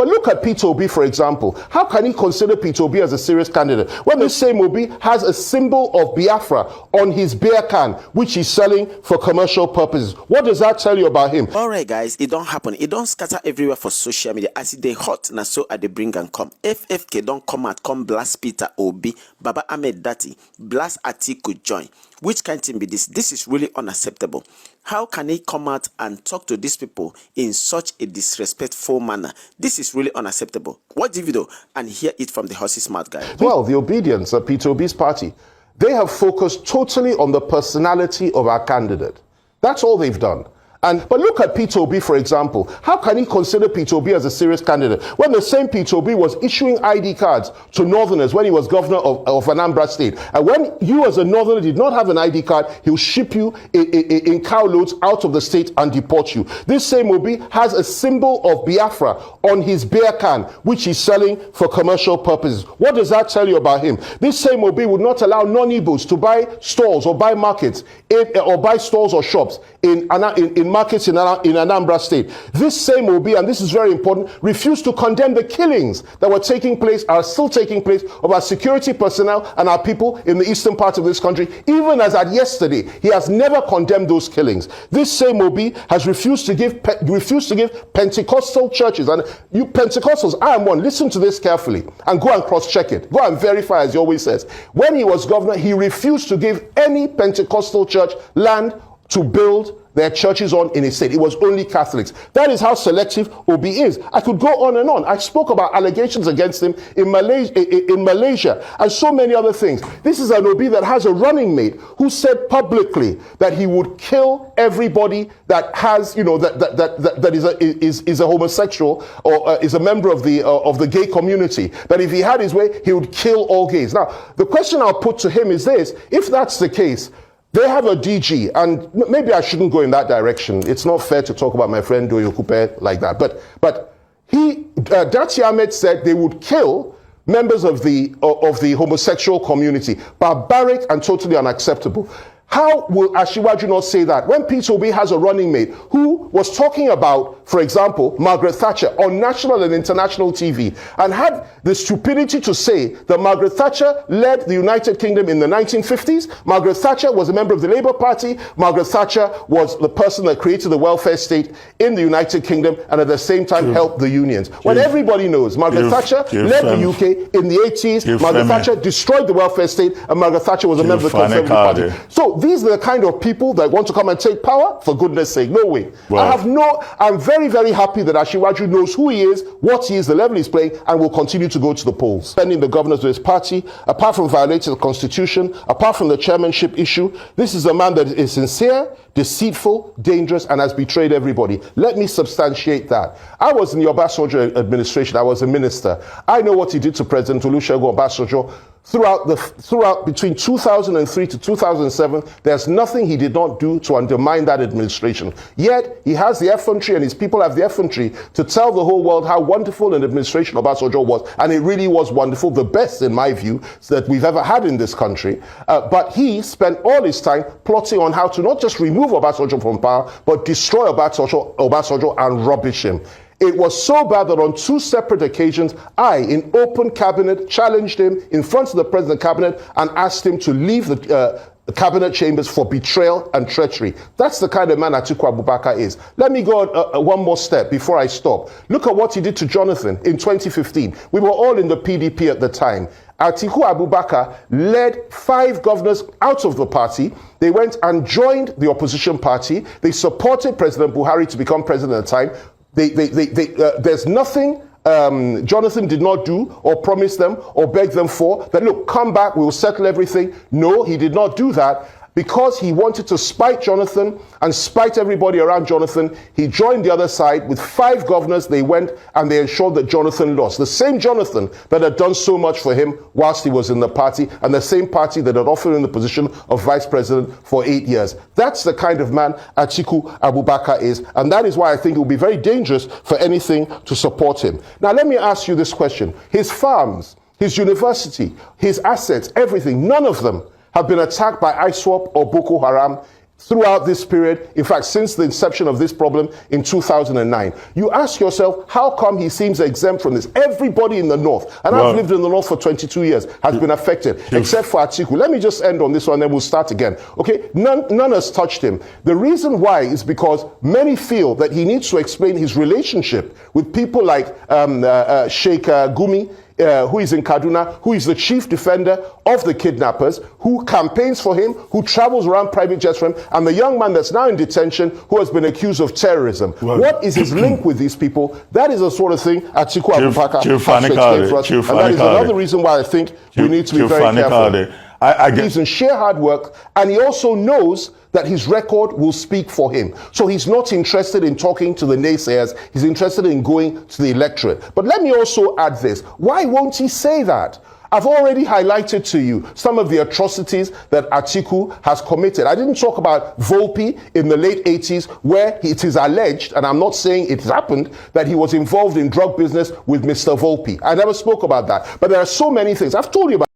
But look at Peter Obi, for example. How can he consider Peter Obi as a serious candidate when the same Obi has a symbol of Biafra on his beer can, which he's selling for commercial purposes? What does that tell you about him? All right, guys, it don't happen. It don't scatter everywhere for social media. As they hot, na so they bring and come. FFK don't come out, come blast Peter Obi, Baba Ahmed Dati, blast Atiku join. Which kind of thing be this? This is really unacceptable. How can he come out and talk to these people in such a disrespectful manner? This is really unacceptable. Watch the video and hear it from the horse's mouth, guys. Well, the obedience of Peter Obi's party, they have focused totally on the personality of our candidate. That's all they've done. But look at Peter Obi, for example. How can he consider Peter Obi as a serious candidate when the same Peter Obi was issuing ID cards to Northerners when he was governor of Anambra State? And when you as a Northerner did not have an ID card, he'll ship you in cow loads out of the state and deport you. This same Obi has a symbol of Biafra on his beer can, which he's selling for commercial purposes. What does that tell you about him? This same Obi would not allow non-Igbos to buy stalls or buy markets or buy stalls or shops in markets in Anambra State. This same Obi, and this is very important, refused to condemn the killings that were taking place, are still taking place, of our security personnel and our people in the eastern part of this country. Even as at yesterday, he has never condemned those killings. This same Obi has refused to give Pentecostal churches, and you Pentecostals, I am one, listen to this carefully and go and cross-check it. Go and verify, as he always says. When he was governor, he refused to give any Pentecostal church land to build their churches on in his state. It was only Catholics. That is how selective Obi is. I could go on and on. I spoke about allegations against him in Malaysia and so many other things. This is an Obi that has a running mate who said publicly that he would kill everybody that has, that is a homosexual or is a member of the gay community. That if he had his way, he would kill all gays. Now, the question I'll put to him is this: if that's the case, they have a DG, and maybe I shouldn't go in that direction. It's not fair to talk about my friend Doyo Kupe like that. But Dati Ahmed said they would kill members of the homosexual community. Barbaric and totally unacceptable. How will Asiwaju not say that when Peter Obi has a running mate who was talking about, for example, Margaret Thatcher on national and international TV, and had the stupidity to say that Margaret Thatcher led the United Kingdom in the 1950s? Margaret Thatcher was a member of the Labour Party. Margaret Thatcher was the person that created the welfare state in the United Kingdom and at the same time helped the unions. When everybody knows Margaret Thatcher led the UK in the 80s, Margaret Thatcher destroyed the welfare state, and Margaret Thatcher was a member of the Conservative Party. So these are the kind of people that want to come and take power? For goodness sake, no way. Well, I'm very, very happy that Asiwaju knows who he is, what he is, the level he's playing, and will continue to go to the polls. Spending the governors of his party, apart from violating the constitution, apart from the chairmanship issue, this is a man that is sincere, deceitful, dangerous, and has betrayed everybody. Let me substantiate that. I was in the Obasanjo administration. I was a minister. I know what he did to President Olusegun Obasanjo. Throughout between 2003 to 2007, there's nothing he did not do to undermine that administration. Yet he has the effrontery, and his people have the effrontery to tell the whole world how wonderful an administration Obasanjo was, and it really was wonderful, the best in my view that we've ever had in this country. But he spent all his time plotting on how to not just remove Obasanjo from power, but destroy Obasanjo and rubbish him. It was so bad that on 2 separate occasions, I, in open cabinet, challenged him in front of the president cabinet and asked him to leave the cabinet chambers for betrayal and treachery. That's the kind of man Atiku Abubakar is. Let me go one more step before I stop. Look at what he did to Jonathan in 2015. We were all in the PDP at the time. Atiku Abubakar led 5 governors out of the party. They went and joined the opposition party. They supported President Buhari to become president at the time. There's nothing Jonathan did not do or promise them or beg them for, that look, come back, we will settle everything. No, he did not do that. Because he wanted to spite Jonathan and spite everybody around Jonathan, he joined the other side with 5 governors. They went and they ensured that Jonathan lost. The same Jonathan that had done so much for him whilst he was in the party, and the same party that had offered him the position of vice president for 8 years. That's the kind of man Atiku Abubakar is, and that is why I think it will be very dangerous for anything to support him. Now let me ask you this question. His farms, his university, his assets, everything, none of them have been attacked by ISWAP or Boko Haram throughout this period, in fact, since the inception of this problem in 2009. You ask yourself, how come he seems exempt from this? Everybody in the North, and I've lived in the North for 22 years, has been affected, except for Atiku. Let me just end on this one, then we'll start again. Okay, none has touched him. The reason why is because many feel that he needs to explain his relationship with people like Sheikh Gumi, who is in Kaduna, who is the chief defender of the kidnappers, who campaigns for him, who travels around private jets for him, and the young man that's now in detention who has been accused of terrorism. Right. What is his link with these people? That is the sort of thing Atiku Abubakar has to explain for us. And that is another reason why I think we need to be very careful. I believes in sheer hard work, and he also knows that his record will speak for him. So he's not interested in talking to the naysayers, he's interested in going to the electorate. But let me also add this. Why won't he say that? I've already highlighted to you some of the atrocities that Atiku has committed. I didn't talk about Volpi in the late 80s, where it is alleged, and I'm not saying it happened, that he was involved in drug business with Mr. Volpi. I never spoke about that. But there are so many things. I've told you about